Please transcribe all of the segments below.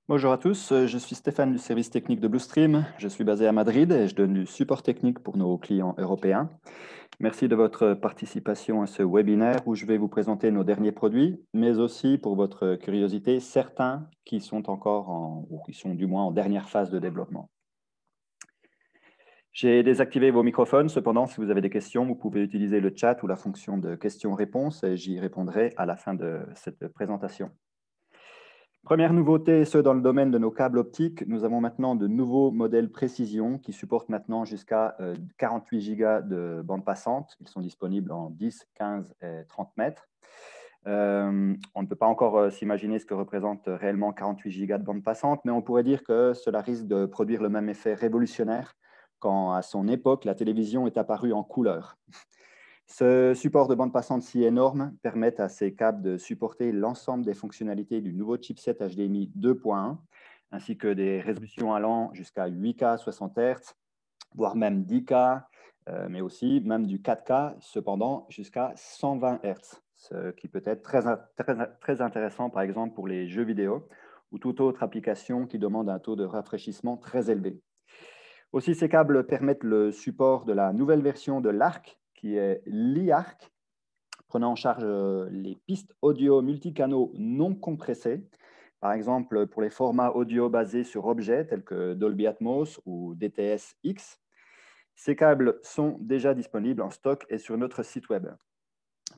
Bonjour à tous, je suis Stéphane du service technique de Bluestream. Je suis basé à Madrid et je donne du support technique pour nos clients européens. Merci de votre participation à ce webinaire où je vais vous présenter nos derniers produits, mais aussi pour votre curiosité, certains qui sont encore ou qui sont du moins en dernière phase de développement. J'ai désactivé vos microphones, cependant, si vous avez des questions, vous pouvez utiliser le chat ou la fonction de questions-réponses et j'y répondrai à la fin de cette présentation. Première nouveauté, ce dans le domaine de nos câbles optiques, nous avons maintenant de nouveaux modèles précision qui supportent maintenant jusqu'à 48 Go de bande passante. Ils sont disponibles en 10, 15 et 30 mètres. On ne peut pas encore s'imaginer ce que représente réellement 48 Go de bande passante, mais on pourrait dire que cela risque de produire le même effet révolutionnaire quand, à son époque, la télévision est apparue en couleur. Ce support de bande passante si énorme permet à ces câbles de supporter l'ensemble des fonctionnalités du nouveau chipset HDMI 2.1, ainsi que des résolutions allant jusqu'à 8K 60 Hz, voire même 10K, mais aussi même du 4K, cependant jusqu'à 120 Hz, ce qui peut être très intéressant, par exemple, pour les jeux vidéo ou toute autre application qui demande un taux de rafraîchissement très élevé. Aussi, ces câbles permettent le support de la nouvelle version de l'ARC, qui est l'e-ARC, prenant en charge les pistes audio multicanaux non compressées, par exemple pour les formats audio basés sur objets tels que Dolby Atmos ou DTS-X. Ces câbles sont déjà disponibles en stock et sur notre site web.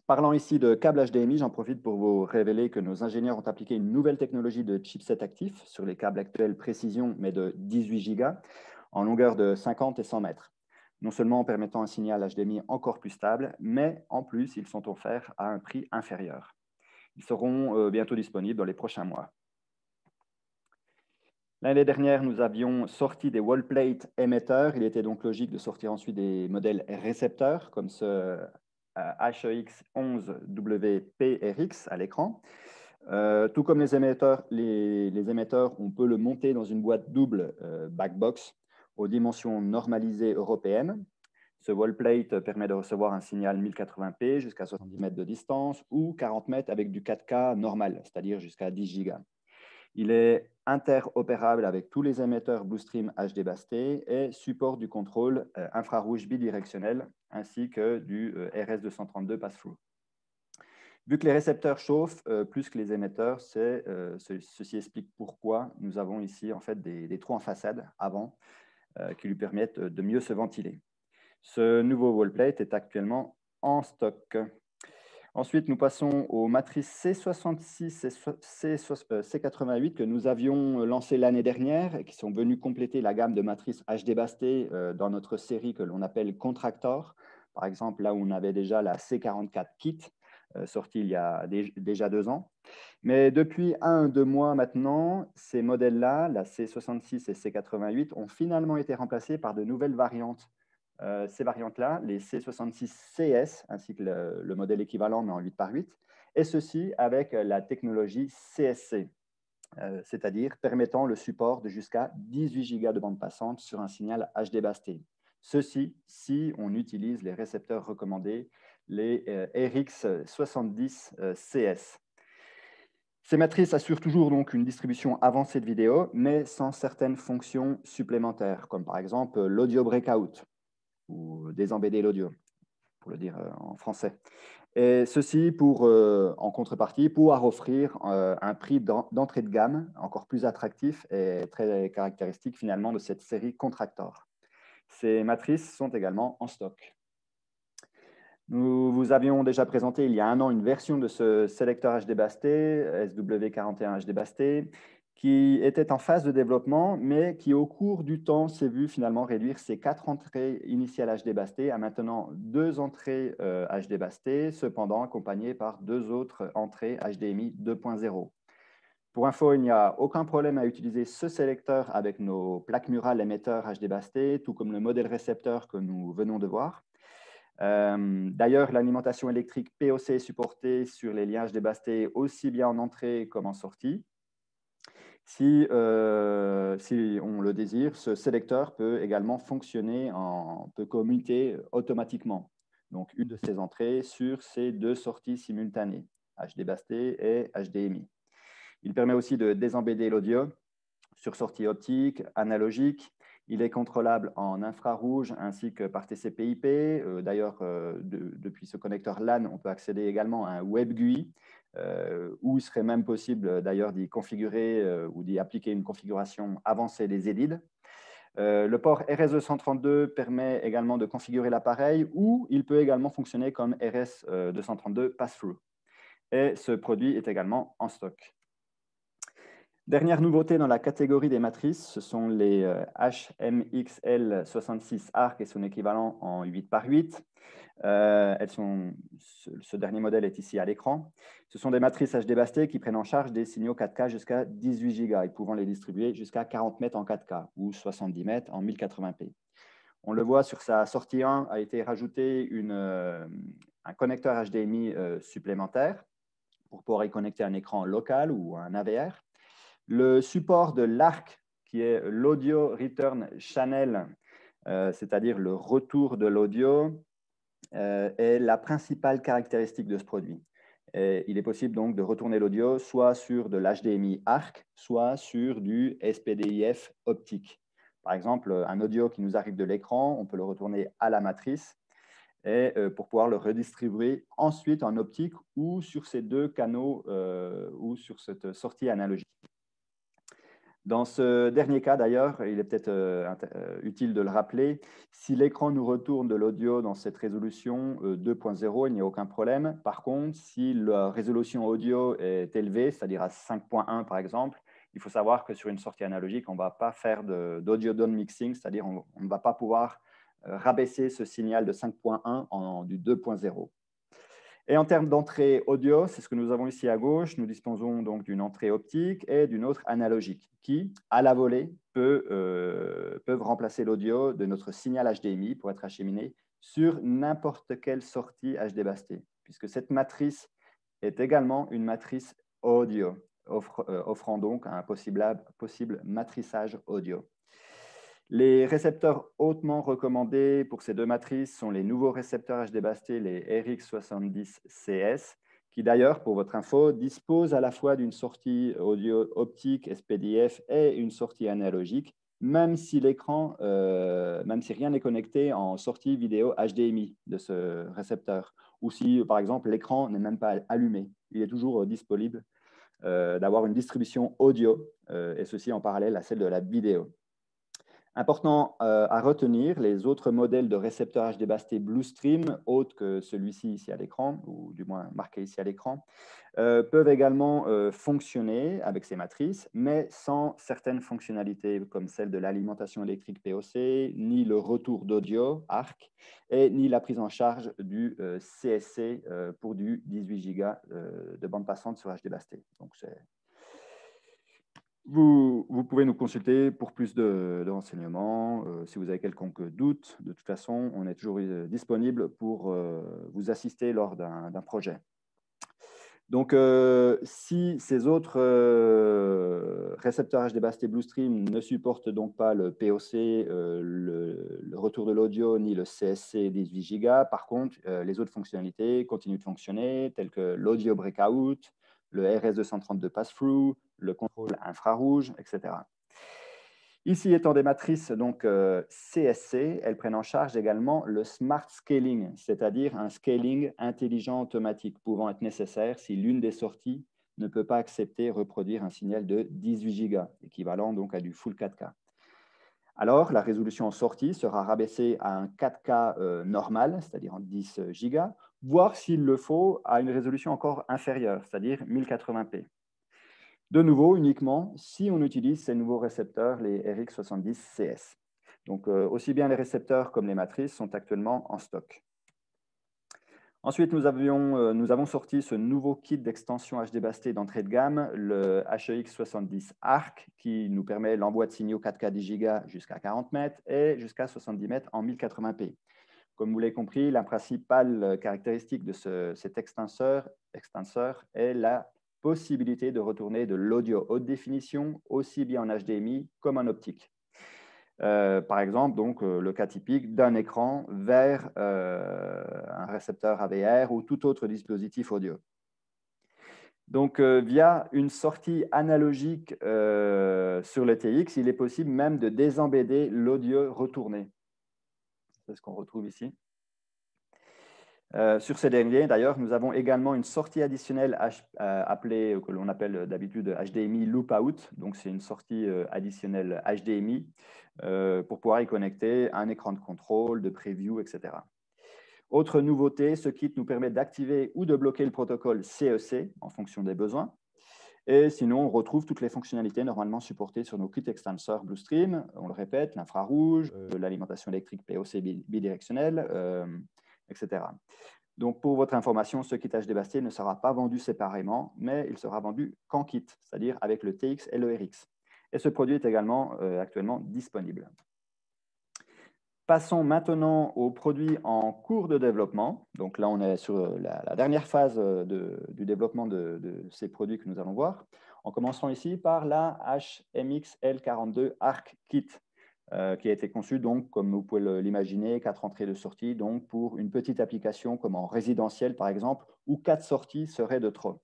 Parlant ici de câbles HDMI, j'en profite pour vous révéler que nos ingénieurs ont appliqué une nouvelle technologie de chipset actif sur les câbles actuels précision, mais de 18 Go, en longueur de 50 et 100 mètres. Non seulement en permettant un signal HDMI encore plus stable, mais en plus, ils sont offerts à un prix inférieur. Ils seront bientôt disponibles dans les prochains mois. L'année dernière, nous avions sorti des wallplate émetteurs. Il était donc logique de sortir ensuite des modèles récepteurs, comme ce HEX11WPRX à l'écran. Tout comme les émetteurs, on peut le monter dans une boîte double backbox aux dimensions normalisées européennes. Ce wallplate permet de recevoir un signal 1080p jusqu'à 70 mètres de distance ou 40 mètres avec du 4K normal, c'est-à-dire jusqu'à 10 Go. Il est interopérable avec tous les émetteurs Bluestream HD Basté et supporte du contrôle infrarouge bidirectionnel ainsi que du RS232 pass-through. Vu que les récepteurs chauffent plus que les émetteurs, ceci explique pourquoi nous avons ici en fait des trous en façade avant qui lui permettent de mieux se ventiler. Ce nouveau wallplate est actuellement en stock. Ensuite, nous passons aux matrices C66 et C88 que nous avions lancées l'année dernière et qui sont venues compléter la gamme de matrices HD Basté dans notre série que l'on appelle Contractor. Par exemple, là où on avait déjà la C44 Kit, sortie il y a déjà 2 ans. Mais depuis 1-2 mois maintenant, ces modèles-là, la C66 et C88, ont finalement été remplacés par de nouvelles variantes. Ces variantes-là, les C66CS, ainsi que le modèle équivalent, mais en 8 par 8, et ceci avec la technologie CSC, c'est-à-dire permettant le support de jusqu'à 18 Go de bande passante sur un signal HD Basté. Ceci si on utilise les récepteurs recommandés, les RX70CS. Ces matrices assurent toujours donc une distribution avancée de vidéo, mais sans certaines fonctions supplémentaires, comme par exemple l'audio breakout ou désembêter l'audio, pour le dire en français. Et ceci en contrepartie, pouvoir offrir un prix d'entrée de gamme encore plus attractif et très caractéristique finalement de cette série Contractor. Ces matrices sont également en stock. Nous vous avions déjà présenté il y a 1 an une version de ce sélecteur HD Basté, SW41 HD Basté, qui était en phase de développement, mais qui au cours du temps s'est vu finalement réduire ses 4 entrées initiales HD Basté à maintenant 2 entrées HD Basté, cependant accompagnées par 2 autres entrées HDMI 2.0. Pour info, il n'y a aucun problème à utiliser ce sélecteur avec nos plaques murales émetteurs HD Basté, tout comme le modèle récepteur que nous venons de voir. D'ailleurs, l'alimentation électrique POC est supportée sur les liens HD Basté aussi bien en entrée comme en sortie. Si on le désire, ce sélecteur peut également fonctionner, peut commuter automatiquement. Donc, une de ces entrées sur ces 2 sorties simultanées, HD Basté et HDMI. Il permet aussi de désembêter l'audio sur sortie optique, analogique. Il est contrôlable en infrarouge ainsi que par TCP/IP. D'ailleurs, depuis ce connecteur LAN, on peut accéder également à un web GUI, où il serait même possible d'ailleurs d'y configurer ou d'y appliquer une configuration avancée des EDID. Le port RS232 permet également de configurer l'appareil, ou il peut également fonctionner comme RS232 Pass-Through. Et ce produit est également en stock. Dernière nouveauté dans la catégorie des matrices, ce sont les HMXL66 ARC et son équivalent en 8x8. Ce dernier modèle est ici à l'écran. Ce sont des matrices HDBaseT qui prennent en charge des signaux 4K jusqu'à 18 Go et pouvant les distribuer jusqu'à 40 mètres en 4K ou 70 mètres en 1080p. On le voit sur sa sortie 1, a été rajouté un connecteur HDMI supplémentaire pour pouvoir y connecter un écran local ou un AVR. Le support de l'ARC, qui est l'Audio Return Channel, c'est-à-dire le retour de l'audio, est la principale caractéristique de ce produit. Et il est possible donc de retourner l'audio soit sur de l'HDMI ARC, soit sur du SPDIF optique. Par exemple, un audio qui nous arrive de l'écran, on peut le retourner à la matrice et pour pouvoir le redistribuer ensuite en optique ou sur ces deux canaux ou sur cette sortie analogique. Dans ce dernier cas, d'ailleurs, il est peut-être utile de le rappeler, si l'écran nous retourne de l'audio dans cette résolution 2.0, il n'y a aucun problème. Par contre, si la résolution audio est élevée, c'est-à-dire à 5.1 par exemple, il faut savoir que sur une sortie analogique, on ne va pas faire d'audio down mixing, c'est-à-dire on ne va pas pouvoir rabaisser ce signal de 5.1 en du 2.0. Et en termes d'entrée audio, c'est ce que nous avons ici à gauche. Nous disposons donc d'une entrée optique et d'une autre analogique qui, à la volée, peuvent remplacer l'audio de notre signal HDMI pour être acheminé sur n'importe quelle sortie HDBaseT, puisque cette matrice est également une matrice audio, offrant donc un possible matrissage audio. Les récepteurs hautement recommandés pour ces deux matrices sont les nouveaux récepteurs HDBaseT, les RX70CS, qui d'ailleurs, pour votre info, disposent à la fois d'une sortie audio optique SPDIF et une sortie analogique, même si rien n'est connecté en sortie vidéo HDMI de ce récepteur, ou si, par exemple, l'écran n'est même pas allumé. Il est toujours disponible d'avoir une distribution audio, et ceci en parallèle à celle de la vidéo. Important à retenir, les autres modèles de récepteurs HDBaseT Bluestream, autres que celui-ci ici à l'écran, ou du moins marqué ici à l'écran, peuvent également fonctionner avec ces matrices, mais sans certaines fonctionnalités comme celle de l'alimentation électrique POC, ni le retour d'audio ARC, et ni la prise en charge du CSC pour du 18 Go de bande passante sur HDBaseT. Donc, vous pouvez nous consulter pour plus de renseignements. Si vous avez quelconque doute, de toute façon, on est toujours disponible pour vous assister lors d'un projet. Donc, si ces autres récepteurs HDBaseT Bluestream ne supportent donc pas le POC, le retour de l'audio, ni le CSC 18 Go, par contre, les autres fonctionnalités continuent de fonctionner, telles que l'audio breakout, le RS232 pass-through, le contrôle infrarouge, etc. Ici, étant des matrices donc, CSC, elles prennent en charge également le smart scaling, c'est-à-dire un scaling intelligent automatique pouvant être nécessaire si l'une des sorties ne peut pas accepter et reproduire un signal de 18 Go, équivalent donc à du full 4K. Alors, la résolution en sortie sera rabaissée à un 4K normal, c'est-à-dire en 10 Go, voire s'il le faut, à une résolution encore inférieure, c'est-à-dire 1080p. De nouveau, uniquement si on utilise ces nouveaux récepteurs, les RX70CS. Donc, aussi bien les récepteurs comme les matrices sont actuellement en stock. Ensuite, nous avons sorti ce nouveau kit d'extension HDBaseT d'entrée de gamme, le HEX70 ARC, qui nous permet l'envoi de signaux 4K 10 Go jusqu'à 40 mètres et jusqu'à 70 mètres en 1080p. Comme vous l'avez compris, la principale caractéristique de cet extenseur est la possibilité de retourner de l'audio haute définition aussi bien en HDMI comme en optique. Par exemple, donc, le cas typique d'un écran vers un récepteur AVR ou tout autre dispositif audio. Donc, via une sortie analogique sur le TX, il est possible même de désembedder l'audio retourné. C'est ce qu'on retrouve ici. Sur ces derniers, d'ailleurs, nous avons également une sortie additionnelle appelée, que l'on appelle d'habitude HDMI Loop Out. Donc, c'est une sortie additionnelle HDMI pour pouvoir y connecter un écran de contrôle, de preview, etc. Autre nouveauté, ce kit nous permet d'activer ou de bloquer le protocole CEC en fonction des besoins. Et sinon, on retrouve toutes les fonctionnalités normalement supportées sur nos kits extenseurs Bluestream. On le répète, l'infrarouge, l'alimentation électrique POC bidirectionnelle, etc. Donc, pour votre information, ce kit HD Bastille ne sera pas vendu séparément, mais il sera vendu qu'en kit, c'est-à-dire avec le TX et le RX. Et ce produit est également actuellement disponible. Passons maintenant aux produits en cours de développement. Donc là, on est sur la dernière phase du développement de ces produits que nous allons voir. En commençant ici par la HMX-L42 Arc Kit, qui a été conçue, donc, comme vous pouvez l'imaginer, 4 entrées de sortie, donc pour une petite application comme en résidentiel, par exemple, où 4 sorties seraient de trop.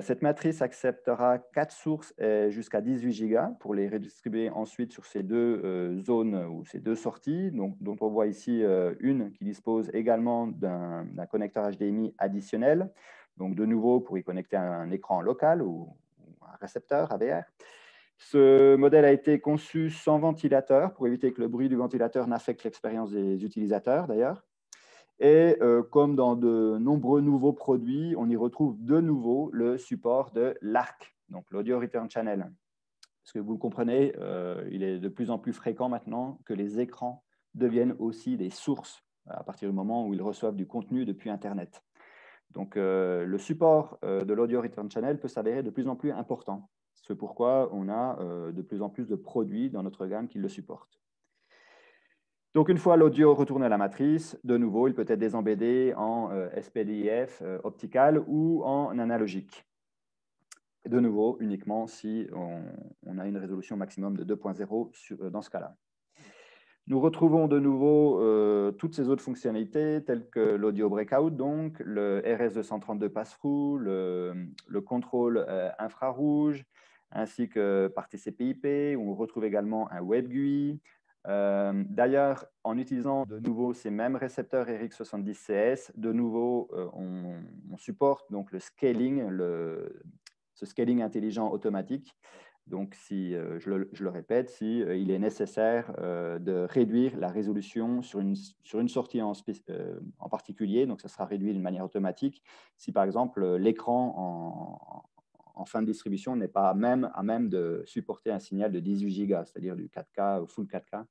Cette matrice acceptera 4 sources jusqu'à 18 gigas pour les redistribuer ensuite sur ces deux zones ou ces deux sorties, dont on voit ici une qui dispose également d'un connecteur HDMI additionnel, donc de nouveau pour y connecter un écran local ou un récepteur AVR. Ce modèle a été conçu sans ventilateur pour éviter que le bruit du ventilateur n'affecte l'expérience des utilisateurs d'ailleurs. Et comme dans de nombreux nouveaux produits, on y retrouve de nouveau le support de l'ARC, donc l'Audio Return Channel. Parce que vous le comprenez, il est de plus en plus fréquent maintenant que les écrans deviennent aussi des sources à partir du moment où ils reçoivent du contenu depuis Internet. Donc, le support de l'Audio Return Channel peut s'avérer de plus en plus important. C'est pourquoi on a de plus en plus de produits dans notre gamme qui le supportent. Donc, une fois l'audio retourné à la matrice, de nouveau, il peut être désembédé en SPDIF optical ou en analogique. De nouveau, uniquement si on a une résolution maximum de 2.0 dans ce cas-là. Nous retrouvons de nouveau toutes ces autres fonctionnalités, telles que l'audio breakout, donc, le RS232 pass-through, le contrôle infrarouge, ainsi que par TCP/IP, où on retrouve également un web GUI. D'ailleurs, en utilisant de nouveau ces mêmes récepteurs RX70CS, de nouveau, on supporte donc le scaling, ce scaling intelligent automatique. Donc, si, je le répète, si il est nécessaire de réduire la résolution sur une sortie en particulier, donc ça sera réduit d'une manière automatique, si par exemple l'écran en fin de distribution n'est pas à même de supporter un signal de 18 gigas, c'est-à-dire du 4K ou full 4K,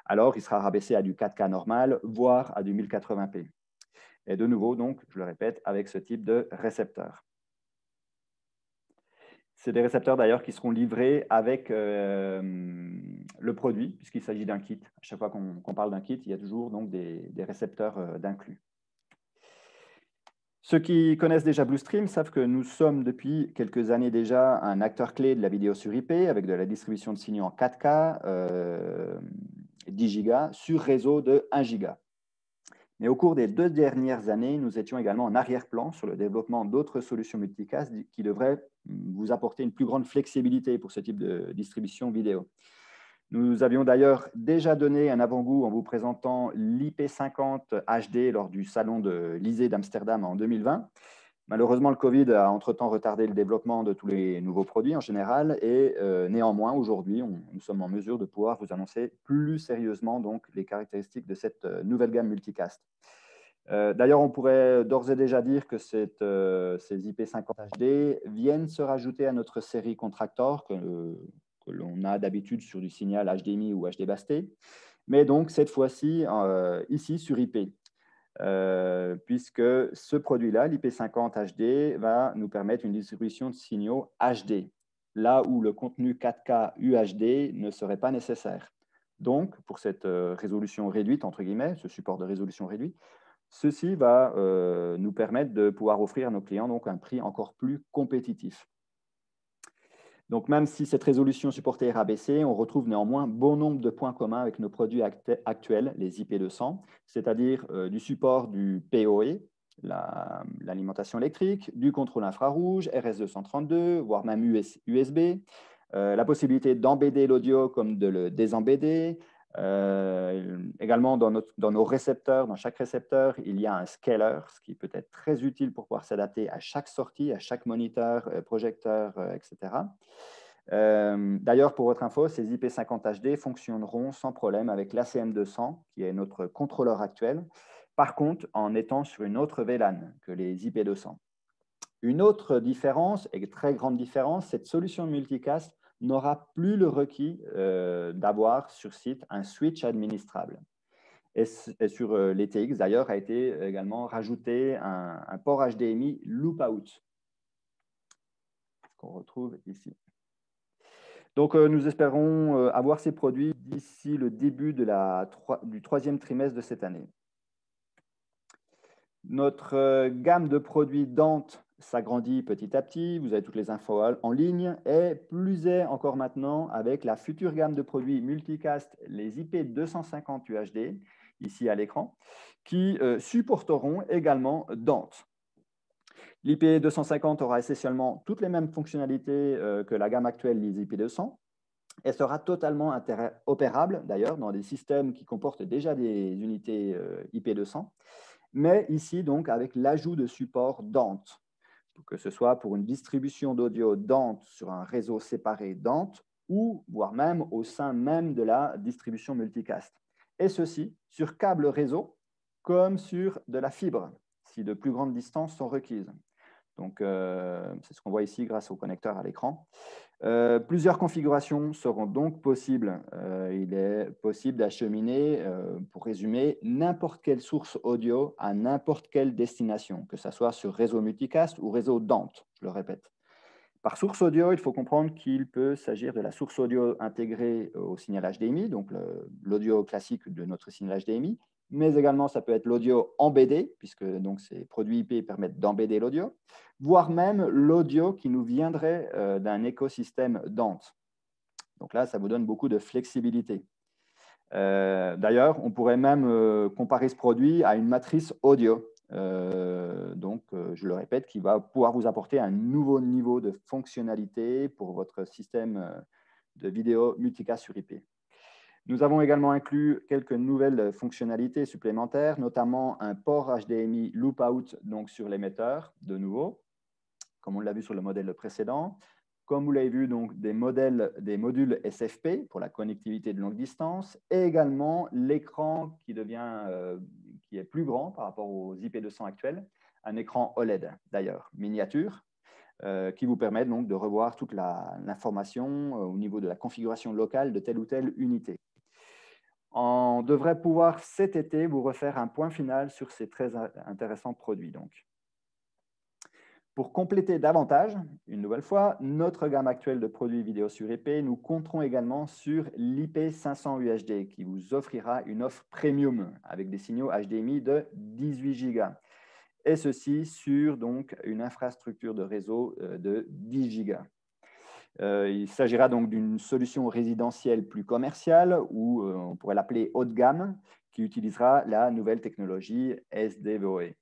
alors il sera rabaissé à du 4K normal, voire à du 1080p. Et de nouveau, donc, je le répète, avec ce type de récepteur. C'est des récepteurs d'ailleurs qui seront livrés avec le produit, puisqu'il s'agit d'un kit. À chaque fois qu'on parle d'un kit, il y a toujours donc des récepteurs d'inclus. Ceux qui connaissent déjà Bluestream savent que nous sommes depuis quelques années déjà un acteur clé de la vidéo sur IP avec de la distribution de signaux en 4K, 10 Go sur réseau de 1 Go. Mais au cours des 2 dernières années, nous étions également en arrière-plan sur le développement d'autres solutions multicast qui devraient vous apporter une plus grande flexibilité pour ce type de distribution vidéo. Nous avions d'ailleurs déjà donné un avant-goût en vous présentant l'IP50 HD lors du salon de l'ISE d'Amsterdam en 2020. Malheureusement, le Covid a entre-temps retardé le développement de tous les nouveaux produits en général et néanmoins, aujourd'hui, nous sommes en mesure de pouvoir vous annoncer plus sérieusement donc, les caractéristiques de cette nouvelle gamme multicast. D'ailleurs, on pourrait d'ores et déjà dire que ces IP50 HD viennent se rajouter à notre série Contractor que l'on a d'habitude sur du signal HDMI ou HD Basté, mais donc cette fois-ci ici sur IP. Puisque ce produit-là, l'IP50 HD, va nous permettre une distribution de signaux HD, là où le contenu 4K UHD ne serait pas nécessaire. Donc, pour cette résolution réduite, entre guillemets, ce support de résolution réduit, ceci va nous permettre de pouvoir offrir à nos clients donc, un prix encore plus compétitif. Donc, même si cette résolution supportée est rabaissée, on retrouve néanmoins bon nombre de points communs avec nos produits actuels, les IP200, c'est-à-dire du support du PoE, l'alimentation électrique, du contrôle infrarouge, RS-232, voire même USB, la possibilité d'embedder l'audio comme de le désembedder. Également, dans nos récepteurs, dans chaque récepteur, il y a un scaler, ce qui peut être très utile pour pouvoir s'adapter à chaque sortie, à chaque moniteur, projecteur, etc. D'ailleurs, pour votre info, ces IP50HD fonctionneront sans problème avec l'ACM200, qui est notre contrôleur actuel, par contre, en étant sur une autre VLAN que les IP200. Une autre différence, et très grande différence, cette solution multicast n'aura plus le requis d'avoir sur site un switch administrable. Et sur les TX, d'ailleurs, a été également rajouté un port HDMI loop out, qu'on retrouve ici. Donc, nous espérons avoir ces produits d'ici le début du troisième trimestre de cette année. Notre gamme de produits Dante s'agrandit petit à petit. Vous avez toutes les infos en ligne. Et plus est encore maintenant avec la future gamme de produits multicast, les IP250 UHD, ici à l'écran, qui supporteront également Dante. L'IP250 aura essentiellement toutes les mêmes fonctionnalités que la gamme actuelle des IP200 et sera totalement interopérable, d'ailleurs, dans des systèmes qui comportent déjà des unités IP200, mais ici, donc, avec l'ajout de support Dante, que ce soit pour une distribution d'audio Dante sur un réseau séparé Dante ou voire même au sein même de la distribution multicast. Et ceci sur câble réseau comme sur de la fibre, si de plus grandes distances sont requises. Donc, c'est ce qu'on voit ici grâce au connecteur à l'écran. Plusieurs configurations seront donc possibles. Il est possible d'acheminer, pour résumer, n'importe quelle source audio à n'importe quelle destination, que ce soit sur réseau multicast ou réseau Dante, je le répète. Par source audio, il faut comprendre qu'il peut s'agir de la source audio intégrée au signal HDMI, donc l'audio classique de notre signal HDMI, mais également ça peut être l'audio embedé, puisque donc, ces produits IP permettent d'embedder l'audio, voire même l'audio qui nous viendrait d'un écosystème Dante. Donc là, ça vous donne beaucoup de flexibilité. D'ailleurs, on pourrait même comparer ce produit à une matrice audio. Je le répète, qui va pouvoir vous apporter un nouveau niveau de fonctionnalité pour votre système de vidéo multicast sur IP. Nous avons également inclus quelques nouvelles fonctionnalités supplémentaires, notamment un port HDMI loop out donc sur l'émetteur, de nouveau, comme on l'a vu sur le modèle précédent. Comme vous l'avez vu, donc, des modules SFP pour la connectivité de longue distance et également l'écran qui est plus grand par rapport aux IP200 actuels, un écran OLED d'ailleurs, miniature, qui vous permet donc de revoir toute l'information au niveau de la configuration locale de telle ou telle unité. On devrait pouvoir cet été vous refaire un point final sur ces très intéressants produits. Donc. Pour compléter davantage, une nouvelle fois, notre gamme actuelle de produits vidéo sur IP, nous compterons également sur l'IP500 UHD qui vous offrira une offre premium avec des signaux HDMI de 18 Go. Et ceci sur donc, une infrastructure de réseau de 10 Go. Il s'agira donc d'une solution résidentielle plus commerciale ou on pourrait l'appeler haut de gamme qui utilisera la nouvelle technologie SDVoE.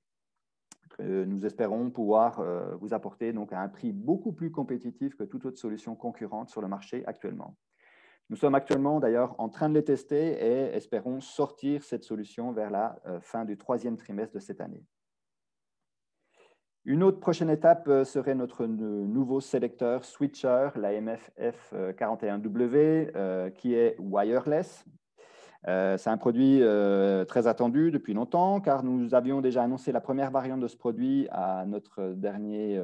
Nous espérons pouvoir vous apporter donc à un prix beaucoup plus compétitif que toute autre solution concurrente sur le marché actuellement. Nous sommes actuellement d'ailleurs en train de les tester et espérons sortir cette solution vers la fin du troisième trimestre de cette année. Une autre prochaine étape serait notre nouveau sélecteur switcher, la MFF41W, qui est wireless. C'est un produit très attendu depuis longtemps, car nous avions déjà annoncé la première variante de ce produit à notre dernier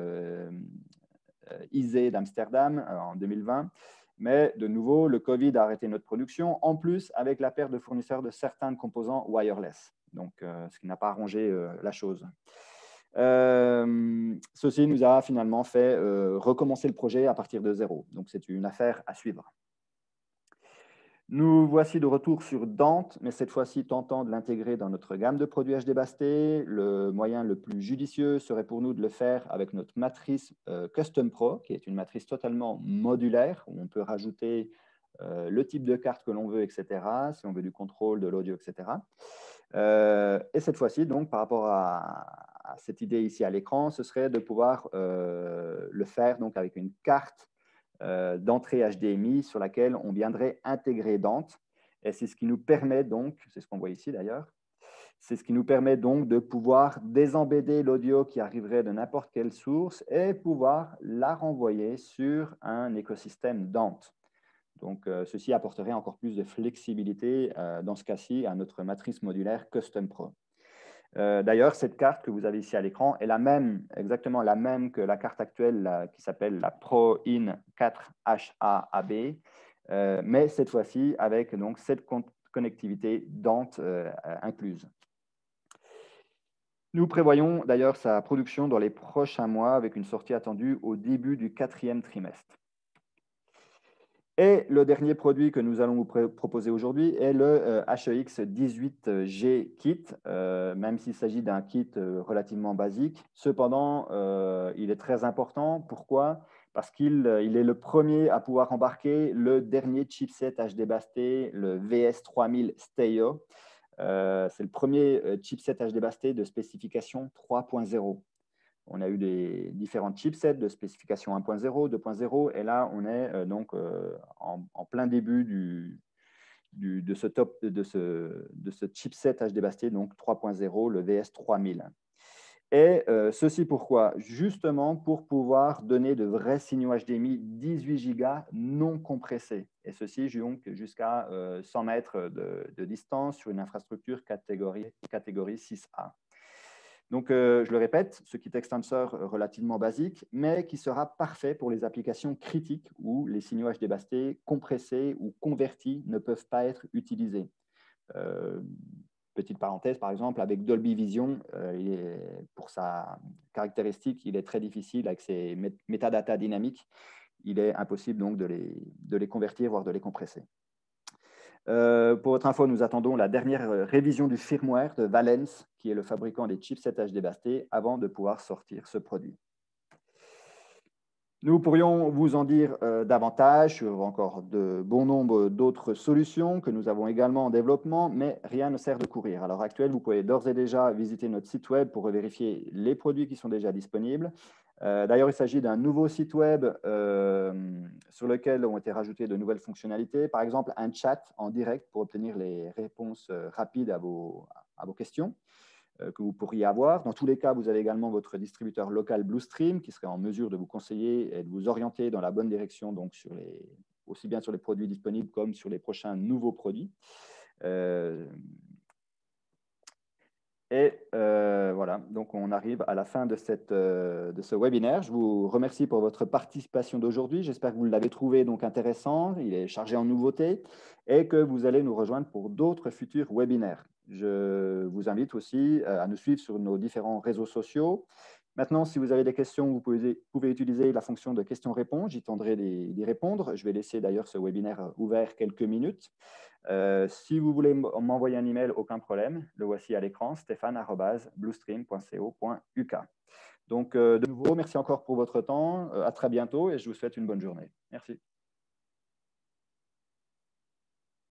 ISE d'Amsterdam en 2020. Mais de nouveau, le Covid a arrêté notre production, en plus avec la perte de fournisseurs de certains composants wireless, donc ce qui n'a pas arrangé la chose. Ceci nous a finalement fait recommencer le projet à partir de zéro. Donc, c'est une affaire à suivre. Nous voici de retour sur Dante, mais cette fois-ci tentant de l'intégrer dans notre gamme de produits HD Basté. Le moyen le plus judicieux serait pour nous de le faire avec notre matrice Custom Pro, qui est une matrice totalement modulaire, où on peut rajouter le type de carte que l'on veut, etc., si on veut du contrôle, de l'audio, etc. Et cette fois-ci, donc, par rapport à à cette idée ici à l'écran, ce serait de pouvoir le faire donc, avec une carte d'entrée HDMI sur laquelle on viendrait intégrer Dante. Et c'est ce qui nous permet donc, c'est ce qu'on voit ici d'ailleurs, c'est ce qui nous permet donc de pouvoir désembedder l'audio qui arriverait de n'importe quelle source et pouvoir la renvoyer sur un écosystème Dante. Donc, ceci apporterait encore plus de flexibilité dans ce cas-ci à notre matrice modulaire Custom Pro. D'ailleurs, cette carte que vous avez ici à l'écran est exactement la même que la carte actuelle qui s'appelle la ProIn 4HAAB, mais cette fois-ci avec donc, cette connectivité Dante incluse. Nous prévoyons d'ailleurs sa production dans les prochains mois avec une sortie attendue au début du 4e trimestre. Et le dernier produit que nous allons vous proposer aujourd'hui est le HEX 18G Kit, même s'il s'agit d'un kit relativement basique. Cependant, il est très important. Pourquoi? Parce qu'il est le premier à pouvoir embarquer le dernier chipset HDBaseT, le VS3000 Stereo. C'est le premier chipset HDBaseT de spécification 3.0. On a eu des différents chipsets de spécification 1.0, 2.0, et là, on est donc en plein début de ce chipset HDBaseT, donc 3.0, le VS3000. Et ceci pourquoi? Justement pour pouvoir donner de vrais signaux HDMI 18 Go non compressés. Et ceci donc jusqu'à 100 mètres de distance sur une infrastructure catégorie 6A. Donc, je le répète, ce kit extensor relativement basique, mais qui sera parfait pour les applications critiques où les signaux HDBaseT compressés ou convertis ne peuvent pas être utilisés. Petite parenthèse, par exemple, avec Dolby Vision, pour sa caractéristique, il est très difficile avec ses métadatas dynamiques. Il est impossible donc de les convertir, voire de les compresser. Pour votre info, nous attendons la dernière révision du firmware de Valens, qui est le fabricant des chipsets HDBaseT, avant de pouvoir sortir ce produit. Nous pourrions vous en dire davantage sur encore de bon nombre d'autres solutions que nous avons également en développement, mais rien ne sert de courir. À l'heure actuelle, vous pouvez d'ores et déjà visiter notre site web pour vérifier les produits qui sont déjà disponibles. D'ailleurs, il s'agit d'un nouveau site web sur lequel ont été rajoutées de nouvelles fonctionnalités. Par exemple, un chat en direct pour obtenir les réponses rapides à vos questions que vous pourriez avoir. Dans tous les cas, vous avez également votre distributeur local Bluestream qui serait en mesure de vous conseiller et de vous orienter dans la bonne direction, donc aussi bien sur les produits disponibles comme sur les prochains nouveaux produits. Voilà, donc on arrive à la fin de ce webinaire. Je vous remercie pour votre participation d'aujourd'hui. J'espère que vous l'avez trouvé donc intéressant. Il est chargé en nouveautés et que vous allez nous rejoindre pour d'autres futurs webinaires. Je vous invite aussi à nous suivre sur nos différents réseaux sociaux. Maintenant, si vous avez des questions, vous pouvez utiliser la fonction de questions-réponses. J'y tendrai d'y répondre. Je vais laisser d'ailleurs ce webinaire ouvert quelques minutes. Si vous voulez m'envoyer un email, aucun problème. Le voici à l'écran, stéphane@bluestream.co.uk. Donc, de nouveau, merci encore pour votre temps. À très bientôt et je vous souhaite une bonne journée. Merci.